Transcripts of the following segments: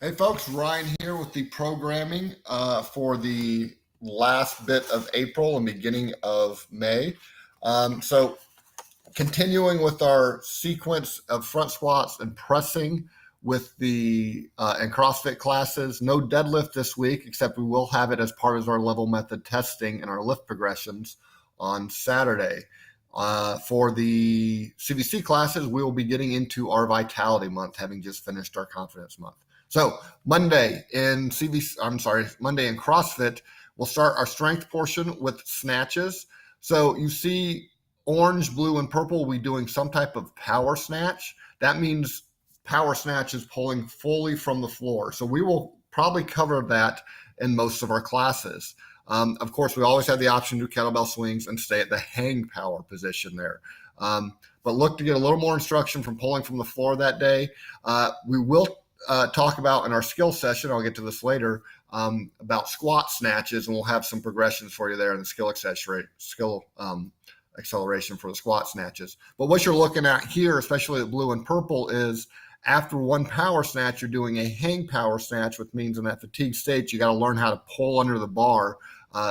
Hey folks, Ryan here with the programming for the last bit of April and beginning of May. So continuing with our sequence of front squats and pressing with the and CrossFit classes. No deadlift this week, except we will have it as part of our level method testing and our lift progressions on Saturday. For the CVC classes, we will be getting into our Vitality Month, having just finished our Confidence Month. So Monday in Monday in CrossFit, we'll start our strength portion with snatches. So you see orange, blue, and purple will be doing some type of power snatch. That means power snatch is pulling fully from the floor. So we will probably cover that in most of our classes. Of course, we always have the option to do kettlebell swings and stay at the hang power position there. But look to get a little more instruction from pulling from the floor that day. We will talk about in our skill session, I'll get to this later, about squat snatches, and we'll have some progressions for you there in the skill acceleration for the squat snatches. But what you're looking at here, especially the blue and purple, is after one power snatch, you're doing a hang power snatch, which means in that fatigue state, you got to learn how to pull under the bar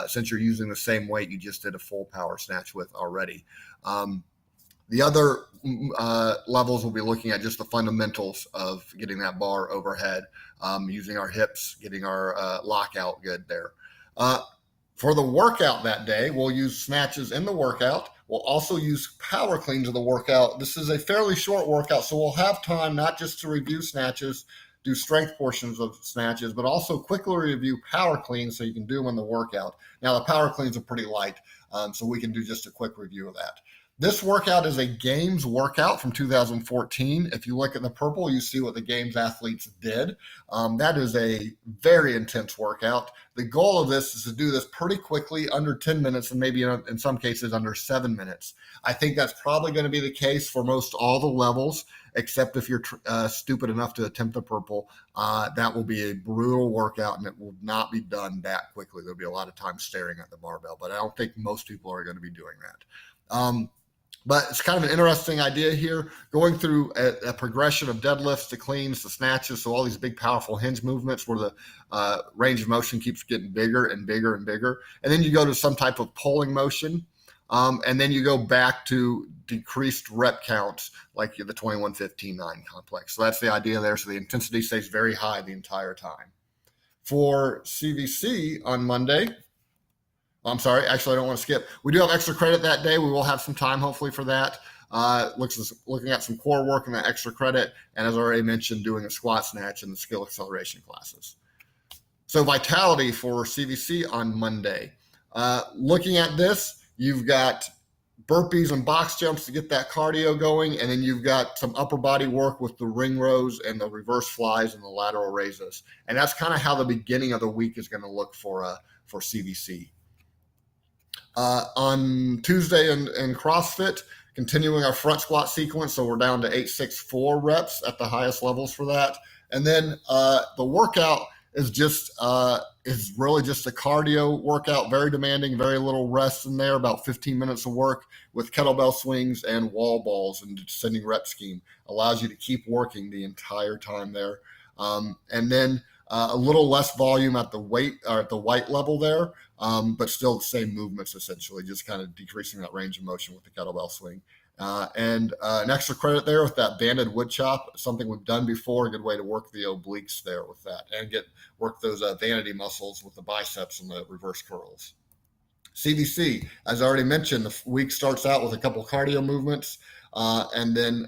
since you're using the same weight you just did a full power snatch with already. The other levels we'll be looking at just the fundamentals of getting that bar overhead, using our hips, getting our lockout good there. For the workout that day, we'll use snatches in the workout. We'll also use power cleans of the workout. This is a fairly short workout, so we'll have time not just to review snatches, do strength portions of snatches, but also quickly review power cleans so you can do them in the workout. Now, the power cleans are pretty light, so we can do just a quick review of that. This workout is a Games workout from 2014. If you look at the purple, you see what the Games athletes did. That is a very intense workout. The goal of this is to do this pretty quickly, under 10 minutes, and maybe in some cases under 7 minutes. I think that's probably going to be the case for most all the levels, except if you're stupid enough to attempt the purple. That will be a brutal workout, and it will not be done that quickly. There'll be a lot of time staring at the barbell, but I don't think most people are going to be doing that. But it's kind of an interesting idea here, going through a progression of deadlifts to cleans to snatches, so all these big, powerful hinge movements where the range of motion keeps getting bigger and bigger and bigger. And then you go to some type of pulling motion, and then you go back to decreased rep counts like the 21-15-9 complex. So that's the idea there. So the intensity stays very high the entire time. For CVC on Monday, I'm sorry, actually, I don't want to skip. We do have extra credit that day. We will have some time, hopefully, for that. Looking at some core work in that extra credit, and as I already mentioned, doing a squat snatch in the skill acceleration classes. So vitality for CVC on Monday. Looking at this, you've got burpees and box jumps to get that cardio going, and then you've got some upper body work with the ring rows and the reverse flies and the lateral raises. And that's kind of how the beginning of the week is going to look for CVC. On Tuesday in CrossFit, continuing our front squat sequence, so we're down to 864 reps at the highest levels for that. And then the workout is really just a cardio workout, very demanding, very little rest in there, about 15 minutes of work with kettlebell swings and wall balls and descending rep scheme. Allows you to keep working the entire time there. And then a little less volume at the weight or at the white level there, but still the same movements essentially, just kind of decreasing that range of motion with the kettlebell swing. And an extra credit there with that banded wood chop, something we've done before, a good way to work the obliques there with that and work those vanity muscles with the biceps and the reverse curls. CVC, as I already mentioned, the week starts out with a couple cardio movements and then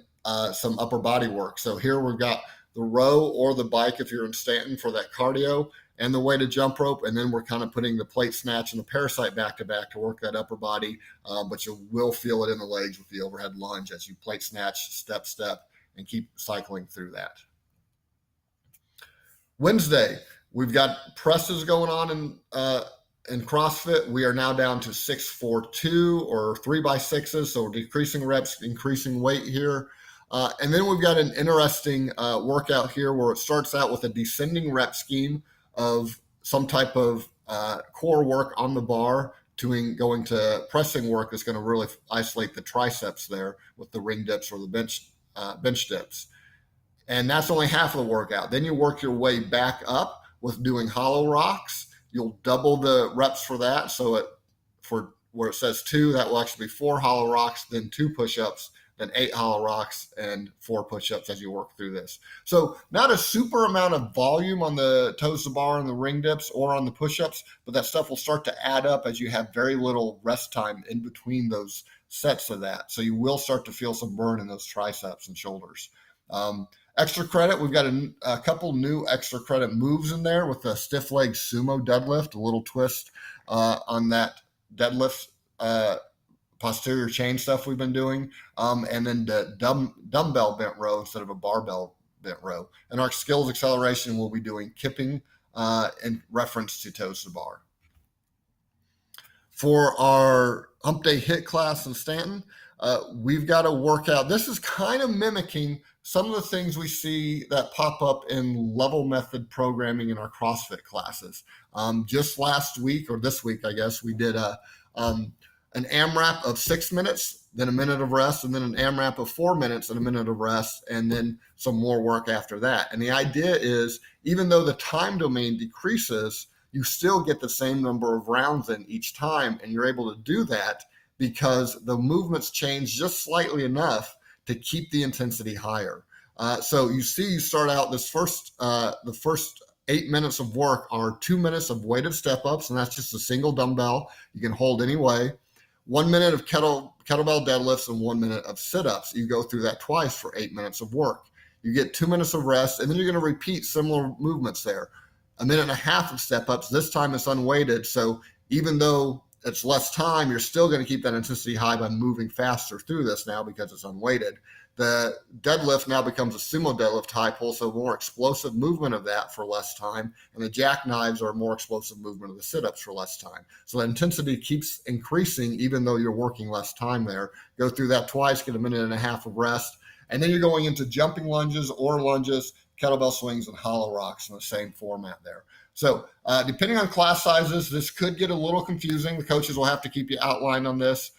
some upper body work. So here we've got the row or the bike if you're in Stanton for that cardio, and the weighted jump rope, and then we're kind of putting the plate snatch and the parasite back to back to work that upper body, but you will feel it in the legs with the overhead lunge as you plate snatch, step, and keep cycling through that. Wednesday, we've got presses going on in CrossFit. We are now down to 6-4-2 or 3x6s, so we're decreasing reps, increasing weight here. And then we've got an interesting workout here where it starts out with a descending rep scheme of some type of core work on the bar going to pressing work that's going to really isolate the triceps there with the ring dips or the bench dips. And that's only half of the workout. Then you work your way back up with doing hollow rocks. You'll double the reps for that. So for where it says 2, that will actually be 4 hollow rocks, then 2 push-ups, then 8 hollow rocks, and 4 push-ups as you work through this. So not a super amount of volume on the toes to bar and the ring dips or on the push-ups, but that stuff will start to add up as you have very little rest time in between those sets of that. So you will start to feel some burn in those triceps and shoulders. Extra credit, we've got a couple new extra credit moves in there with the stiff leg sumo deadlift, a little twist on that deadlift posterior chain stuff we've been doing, and then the dumbbell bent row instead of a barbell bent row. And our skills acceleration, we'll be doing kipping in reference to toes to bar. For our hump day hit class in Stanton, we've got a workout. This is kind of mimicking some of the things we see that pop up in level method programming in our CrossFit classes. Just last week, or this week, I guess, we did an AMRAP of 6 minutes, then a minute of rest, and then an AMRAP of 4 minutes and a minute of rest, and then some more work after that. And the idea is, even though the time domain decreases, you still get the same number of rounds in each time, and you're able to do that because the movements change just slightly enough to keep the intensity higher. So you see, you start out this the first 8 minutes of work are 2 minutes of weighted step-ups, and that's just a single dumbbell. You can hold any way. 1 minute of kettlebell deadlifts and 1 minute of sit-ups. You go through that twice for 8 minutes of work. You get 2 minutes of rest, and then you're going to repeat similar movements there. A minute and a half of step-ups. This time it's unweighted, so even though it's less time, you're still going to keep that intensity high by moving faster through this now because it's unweighted. The deadlift now becomes a sumo deadlift high pull, so more explosive movement of that for less time. And the jackknives are a more explosive movement of the sit-ups for less time. So the intensity keeps increasing even though you're working less time there. Go through that twice, get a minute and a half of rest. And then you're going into jumping lunges or lunges, kettlebell swings, and hollow rocks in the same format there. So depending on class sizes, this could get a little confusing. The coaches will have to keep you outlined on this.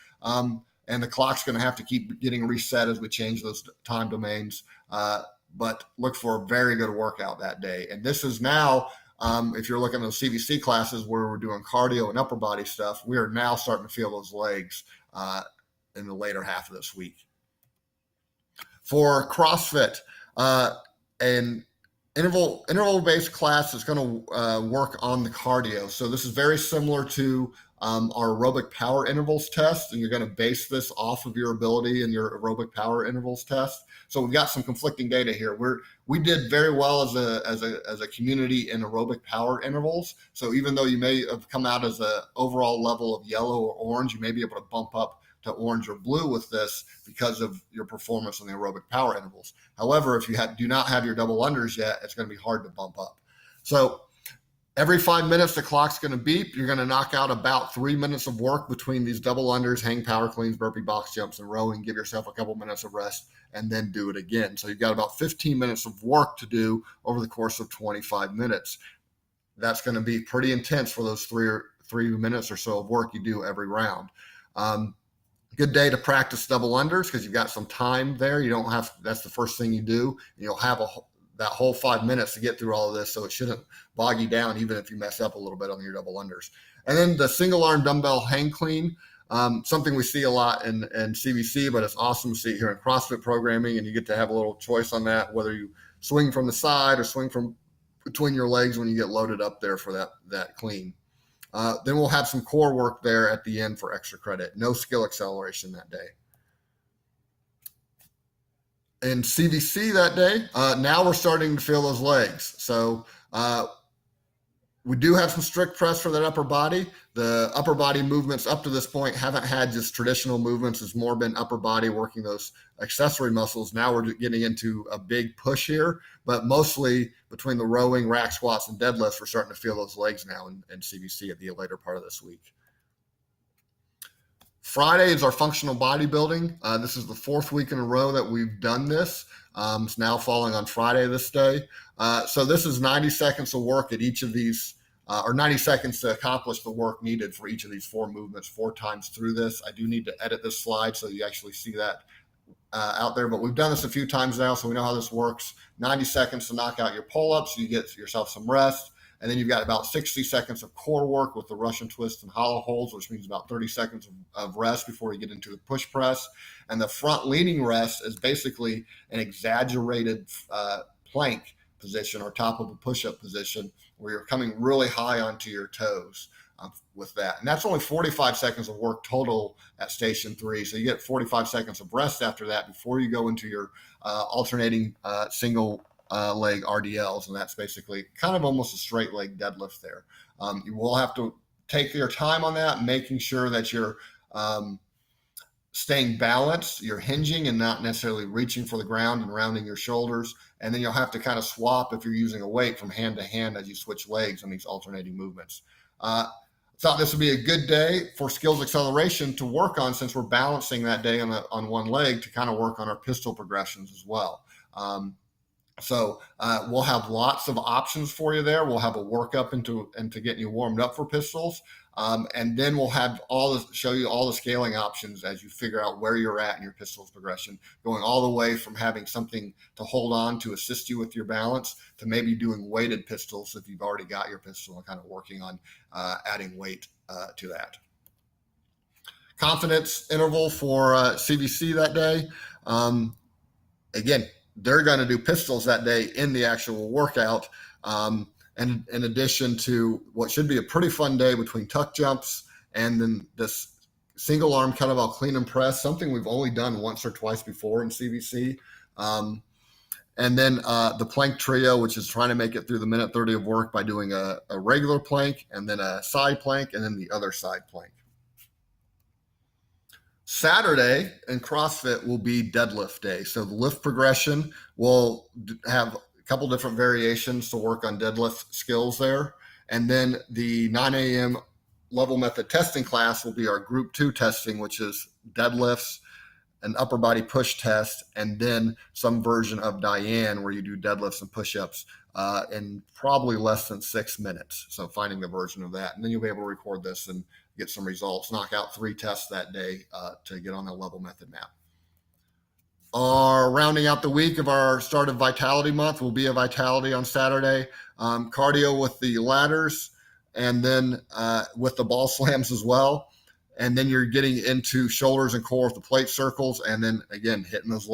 And the clock's going to have to keep getting reset as we change those time domains. But look for a very good workout that day. And this is now, if you're looking at those CVC classes where we're doing cardio and upper body stuff, we are now starting to feel those legs in the later half of this week. For CrossFit, an interval-based class is going to work on the cardio. So this is very similar to our aerobic power intervals test, and you're going to base this off of your ability in your aerobic power intervals test. So we've got some conflicting data here. We did very well as a community in aerobic power intervals. So even though you may have come out as an overall level of yellow or orange, you may be able to bump up to orange or blue with this because of your performance on the aerobic power intervals. However, if you do not have your double unders yet, it's going to be hard to bump up. So every 5 minutes, the clock's going to beep. You're going to knock out about 3 minutes of work between these double unders, hang power cleans, burpee box jumps, and rowing. Give yourself a couple minutes of rest and then do it again. So you've got about 15 minutes of work to do over the course of 25 minutes. That's going to be pretty intense for those three minutes or so of work you do every round. Good day to practice double unders because you've got some time there. You don't have, that's the first thing you do. You'll have that whole 5 minutes to get through all of this, so it shouldn't bog you down even if you mess up a little bit on your double unders. And then the single arm dumbbell hang clean, something we see a lot in CVC, but it's awesome to see it here in CrossFit programming, and you get to have a little choice on that, whether you swing from the side or swing from between your legs when you get loaded up there for that clean. Then we'll have some core work there at the end for extra credit. No skill acceleration that day. In CVC that day, now we're starting to feel those legs. So we do have some strict press for that upper body. The upper body movements up to this point haven't had just traditional movements. It's more been upper body working those accessory muscles. Now we're getting into a big push here, but mostly between the rowing, rack squats, and deadlifts, we're starting to feel those legs now in CVC at the later part of this week. Friday is our functional bodybuilding. This is the 4th week in a row that we've done this. It's now falling on Friday this day. So this is 90 seconds of work at each of these, or 90 seconds to accomplish the work needed for each of these 4 movements 4 times through this. I do need to edit this slide so you actually see that out there, but we've done this a few times now, so we know how this works. 90 seconds to knock out your pull-ups. You get yourself some rest. And then you've got about 60 seconds of core work with the Russian twist and hollow holds, which means about 30 seconds of rest before you get into the push press. And the front leaning rest is basically an exaggerated plank position or top of a push-up position where you're coming really high onto your toes with that. And that's only 45 seconds of work total at station 3. So you get 45 seconds of rest after that before you go into your alternating single leg RDLs, and that's basically kind of almost a straight leg deadlift there. You will have to take your time on that, making sure that you're staying balanced, you're hinging and not necessarily reaching for the ground and rounding your shoulders. And then you'll have to kind of swap if you're using a weight from hand to hand as you switch legs on these alternating movements. Thought this would be a good day for skills acceleration to work on, since we're balancing that day on one leg, to kind of work on our pistol progressions as well. So we'll have lots of options for you there. We'll have a workup into getting you warmed up for pistols. And then we'll have show you all the scaling options as you figure out where you're at in your pistols progression, going all the way from having something to hold on to assist you with your balance to maybe doing weighted pistols if you've already got your pistol, and kind of working on adding weight to that. Confidence interval for CVC that day. Again, they're going to do pistols that day in the actual workout. And in addition to what should be a pretty fun day between tuck jumps and then this single arm kettlebell clean and press, something we've only done once or twice before in CVC. And then the plank trio, which is trying to make it through the minute 30 of work by doing a regular plank and then a side plank and then the other side plank. Saturday in CrossFit will be deadlift day. So the lift progression will have a couple different variations to work on deadlift skills there. And then the 9 a.m. level method testing class will be our group 2 testing, which is deadlifts, an upper body push test, and then some version of Diane where you do deadlifts and push-ups in probably less than 6 minutes. So finding the version of that. And then you'll be able to record this and get some results, knock out 3 tests that day to get on the level method map. Rounding out the week of our start of Vitality Month will be a Vitality on Saturday, cardio with the ladders, and then with the ball slams as well. And then you're getting into shoulders and core with the plate circles, and then again hitting that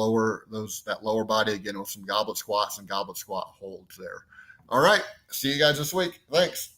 lower body again with some goblet squats and goblet squat holds there. All right, see you guys this week. Thanks.